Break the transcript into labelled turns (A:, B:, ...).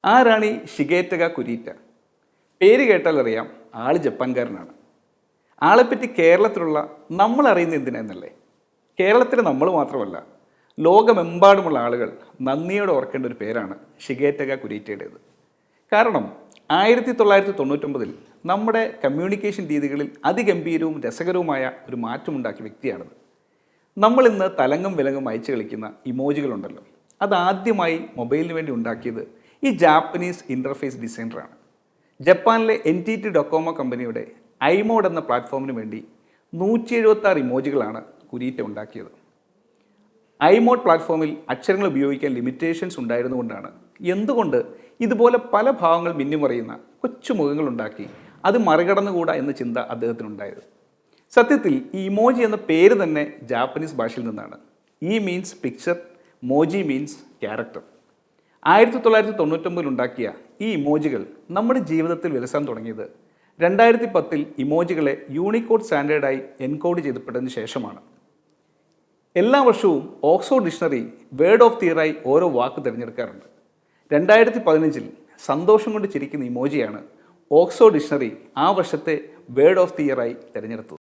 A: ആരാണ് ഈ ഷിഗേറ്റക കുരീറ്റ? പേര് കേട്ടാൽ അറിയാം, ആള് ജപ്പാൻകാരനാണ്. ആളെപ്പറ്റി കേരളത്തിലുള്ള നമ്മൾ അറിയുന്ന എന്തിനാന്നല്ലേ? കേരളത്തിൽ നമ്മൾ മാത്രമല്ല, ലോകമെമ്പാടുമുള്ള ആളുകൾ നന്ദിയോടെ ഓർക്കേണ്ട ഒരു പേരാണ് ഷിഗേറ്റക കുരീറ്റയുടേത്. കാരണം 1999 നമ്മുടെ കമ്മ്യൂണിക്കേഷൻ രീതികളിൽ അതിഗംഭീരവും രസകരവുമായ ഒരു മാറ്റമുണ്ടാക്കിയ വ്യക്തിയാണത്. നമ്മളിന്ന് തലങ്ങും വിലങ്ങും അയച്ചു കളിക്കുന്ന ഇമോജികളുണ്ടല്ലോ, അതാദ്യമായി മൊബൈലിന് വേണ്ടി ഉണ്ടാക്കിയത് ഈ ജാപ്പനീസ് ഇൻ്റർഫേസ് ഡിസൈനറാണ്. ജപ്പാനിലെ NTT ഡൊക്കോമോ കമ്പനിയുടെ ഐമോഡ് എന്ന പ്ലാറ്റ്ഫോമിന് വേണ്ടി 176 ഇമോജികളാണ് കുരീറ്റ ഉണ്ടാക്കിയത്. ഐമോഡ് പ്ലാറ്റ്ഫോമിൽ അക്ഷരങ്ങൾ ഉപയോഗിക്കാൻ ലിമിറ്റേഷൻസ് ഉണ്ടായിരുന്നുകൊണ്ടാണ് എന്തുകൊണ്ട് ഇതുപോലെ പല ഭാവങ്ങൾ മിന്നിമറിയുന്ന കൊച്ചു മുഖങ്ങളുണ്ടാക്കി അത് മറികടന്നുകൂടാ എന്ന ചിന്ത അദ്ദേഹത്തിനുണ്ടായത്. സത്യത്തിൽ ഈ ഇമോജി എന്ന പേര് തന്നെ ജാപ്പനീസ് ഭാഷയിൽ നിന്നാണ്. E means picture, Moji means character. 1999 ഉണ്ടാക്കിയ ഈ ഇമോജികൾ നമ്മുടെ ജീവിതത്തിൽ വിലസാൻ തുടങ്ങിയത് 2010 ഇമോജികളെ യൂണിക്കോഡ് സ്റ്റാൻഡേർഡായി എൻകോഡ് ചെയ്യപ്പെട്ടതിന് ശേഷമാണ്. എല്ലാ വർഷവും Oxford dictionary word of the ഇയറായി ഓരോ വാക്ക് തിരഞ്ഞെടുക്കാറുണ്ട്. 2015 സന്തോഷം കൊണ്ട് ചിരിക്കുന്ന ഇമോജിയാണ് ഓക്സ്ഫോർഡ് ഡിക്ഷണറി ആ വർഷത്തെ വേർഡ് ഓഫ് ദി ഇയറായി തിരഞ്ഞെടുത്തത്.